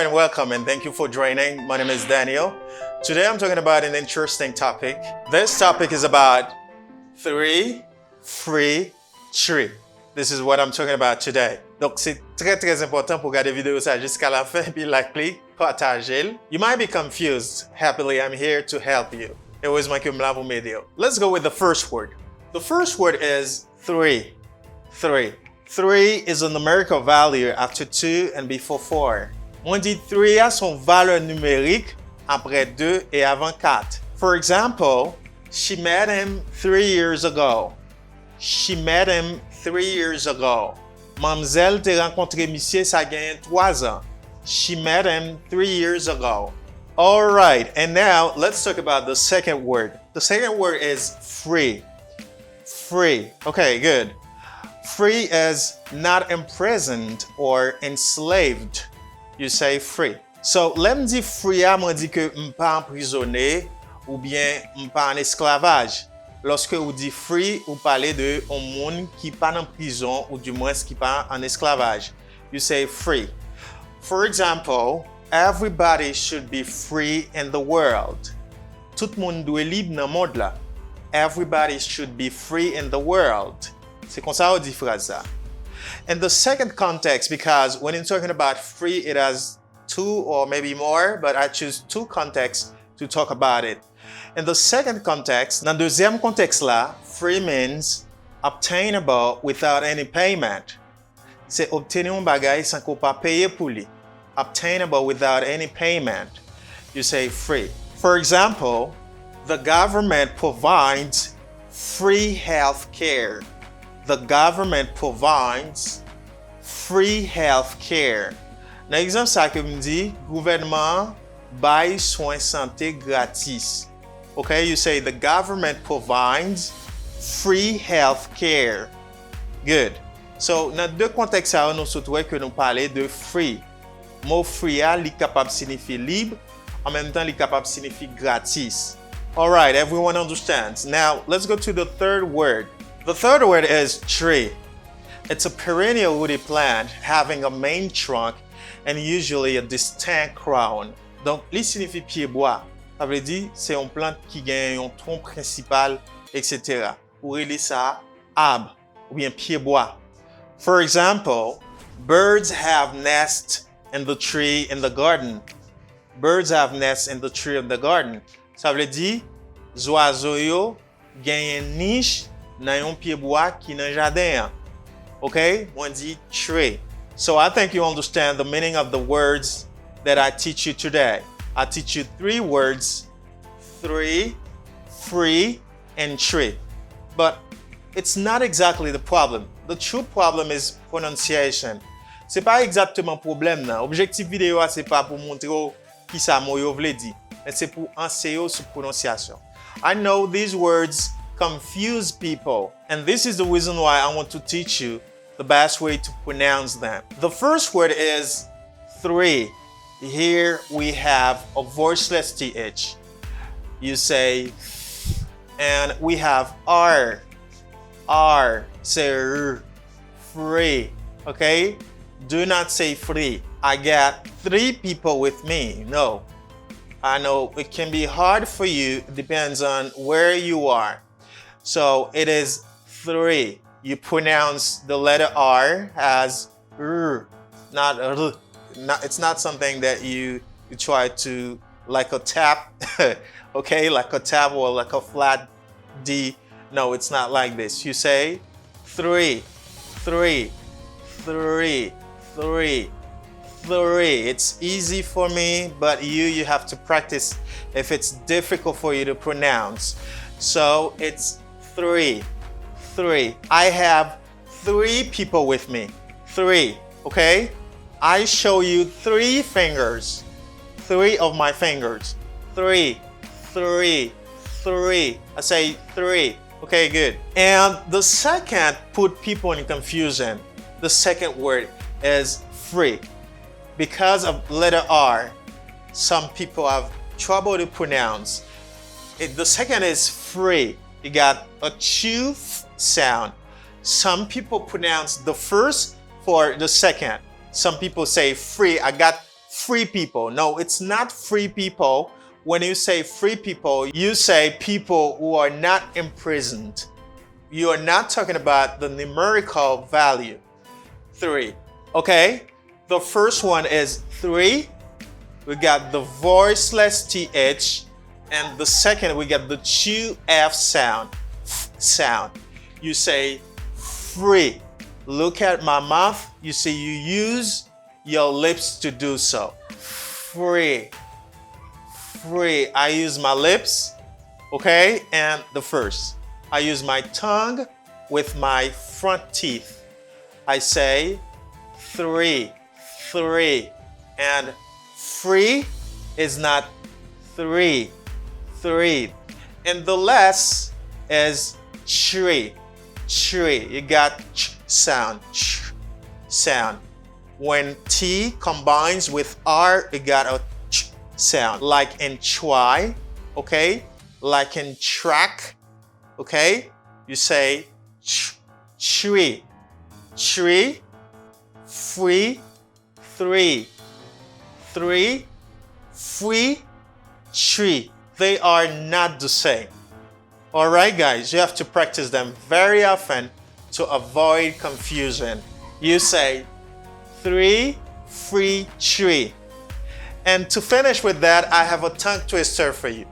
and welcome, and thank you for joining. My name is Daniel. Today I'm talking about an interesting topic. This topic is about 3, free, tree. This is what I'm talking about today. Donc c'est très important pour regarder vidéo ça jusqu'à la fin puis likely partager. You might be confused. Happily, I'm here to help you. It was my kumlavu medio. Let's go with the first word. The first word is 3. 3. 3 is a numerical value after 2 and before 4. On dit 3 a son valeur numérique après 2 et avant 4. For example, she met him 3 years ago. She met him 3 years ago. Mamzelle te rencontré monsieur ça gagne 3 ans. She met him 3 years ago. All right, and now let's talk about the second word. The second word is free. Free. Okay, good. Free is not imprisoned or enslaved. You say free. So, lem di free a mwen di ke m'pa emprisonné ou bien m'pa en esclavage. Lorsque ou di free, ou pale de un moun ki pa en prison ou du moins ki pa en esclavage. You say free. For example, everybody should be free in the world. Tout moun dwe libre nan monde la. Everybody should be free in the world. C'est comme ça on dit phrase ça. In the second context, because when you're talking about free, it has 2 or maybe more, but I choose 2 contexts to talk about it. In the second context, dans deuxième contexte là, free means obtainable without any payment. C'est obtenir un bagay sans qu'on pas payer pour lui. Obtainable without any payment. You say free. For example, the government provides free health care. The government provides free health care. Dans l'exemple ça que me dit, gouvernement bail soins santé gratis. Okay, you say the government provides free health care. Good. So, dans deux contextes ça nous souhaitons que nous parler de free. Mot free a li capable signifier libre, en même temps li capable signifier gratis. All right, everyone understands. Now, let's go to the third word. The third word is tree. It's a perennial woody plant having a main trunk and usually a distinct crown. Donc, li signifie pied bois. Ça veut dire c'est une plante qui gagne un tronc principal, etc. Ou relire ça arbre ou bien pied bois. For example, birds have nests in the tree in the garden. Birds have nests in the tree in the garden. Ça veut dire oiseaux yo gagne niche dans un pied bois qui dans jardin. Okay? On dit tree. So I think you understand the meaning of the words that I teach you today. I teach you 3 words: 3, free, and tree. But it's not exactly the problem. The true problem is pronunciation. C'est pas exactement problème nan. Objectif vidéo c'est pas pour montrer qui ça moyo vle di, mais c'est pour enseigner sur prononciation. I know these words confuse people, and this is the reason why I want to teach you the best way to pronounce them. The first word is 3. Here we have a voiceless TH. You say, and we have R. R. Say R. Free. Okay? Do not say free. I got 3 people with me. No. I know it can be hard for you. It depends on where you are. So it is 3. You pronounce the letter R as R, not R. It's not something that you try to like a tap, okay, like a tap or like a flat D. No, it's not like this. You say 3, 3, 3, 3, 3. It's easy for me, but you have to practice if it's difficult for you to pronounce. So it's 3, 3. I have 3 people with me. 3, okay? I show you 3 fingers. 3 of my fingers. 3, 3, 3. I say 3. Okay, good. And the second put people in confusion. The second word is free. Because of letter R, some people have trouble to pronounce. The second is free. You got a chew sound. Some people pronounce the first for the second. Some people say free. I got free people. No, it's not free people. When you say free people, you say people who are not imprisoned. You are not talking about the numerical value. 3. Okay? The first one is 3. We got the voiceless TH. And the second, we got the 2F sound. Sound. You say free. Look at my mouth. You see, you use your lips to do so. Free. Free. I use my lips. Okay? And the first. I use my tongue with my front teeth. I say 3. 3. And free is not 3. 3. And the last is tree. Tree. You got ch sound. Ch sound. When T combines with R, you got a ch sound. Like in try, okay? Like in track, okay? You say ch tree. Tree. Free. 3. 3. Free. Tree. They are not the same. All right, guys, you have to practice them very often to avoid confusion. You say 3, free, tree. And to finish with that, I have a tongue twister for you.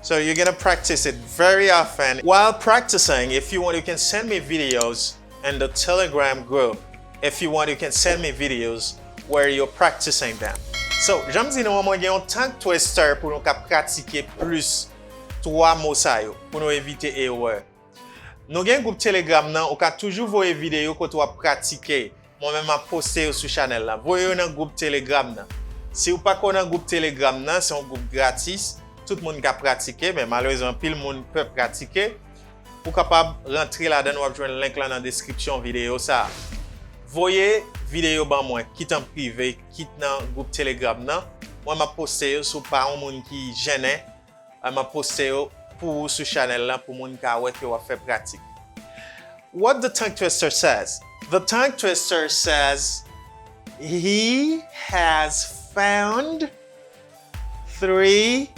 So you're gonna practice it very often. While practicing, if you want, you can send me videos in the Telegram group. If you want, you can send me videos where you're practicing them. So, j'aime dire nous avons un tongue twister pour nous pratiquer plus 3 mots ça yo, pour nous éviter erreur. Nous avons un groupe Telegram nan, on peut toujours voir vidéo quand tu vas pratiquer. Moi-même a posté sur channel là. Voyez dans groupe Telegram nan. Si vous pas connaissez groupe Telegram nan, c'est un groupe gratis. Tout le monde peut pratiquer, mais malheureusement pile monde peut pratiquer. Vous capable rentrer là-dedans, vous joindre link là dans description vidéo ça. Voyez vidéo ban moi, quitte en privé, quitte dans groupe Telegram nan. Moi m'a posté sur pas un monde qui gêné. M'a posté pour sur channel là pour monde ka wè ki va faire pratique. What the tongue twister says? The tongue twister says he has found 3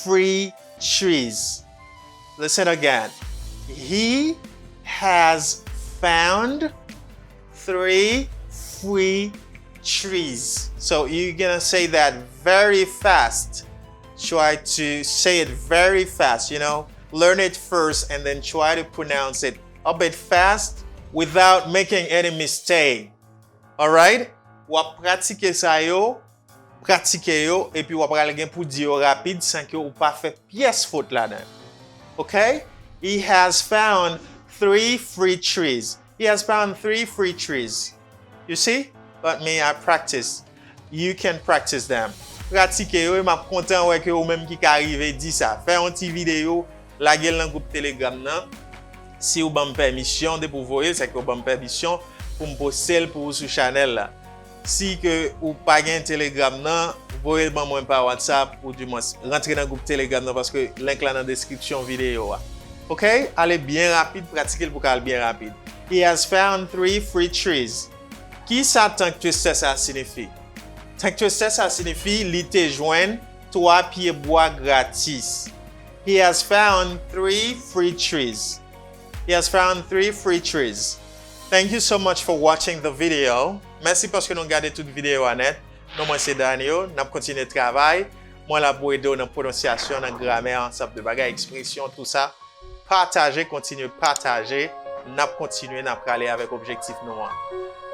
free trees. Listen again. He has found 3 free trees. So you're gonna say that very fast. Try to say it very fast, you know. Learn it first and then try to pronounce it a bit fast without making any mistake. Alright? Ou pratiquer ça yo, pratiquer yo, et puis ou pral gen pour dire rapide sans que ou pas fait pièce faute là-dedans. Okay? He has found 3 free trees. He has found 3 free trees. You see? But me, I practice. You can practice them. Pratiquer yo, m'a content ouais que ou même qui arrive dit ça. Faire un petit vidéo, la gueule dans groupe Telegram nan. Si ou ban permission de pour voyer, c'est que ou ban permission pour me poster pour sur channel là. Si que ou pas gen Telegram nan, voyez ban moi par WhatsApp ou du moins rentrer dans groupe Telegram nan parce que link là dans description vidéo. OK? Allez bien rapide, pratiquer pour aller bien rapide. He has found 3 free trees. Qui ça tongue twister ça signifie? Tongue twister ça signifie li te joindre 3 pieds bois gratis. He has found 3 free trees. He has found 3 free trees. Thank you so much for watching the video. Merci parce que nous regardez toute vidéo en net. Non, moi c'est Daniel. Nous continuons le travail. Moi la pour aider dans prononciation, dans grammaire, ensemble de bagages, expression, tout ça. Partagez, continuez partager. Nous continuons à aller avec objectif noir.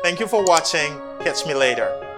Thank you for watching. Catch me later.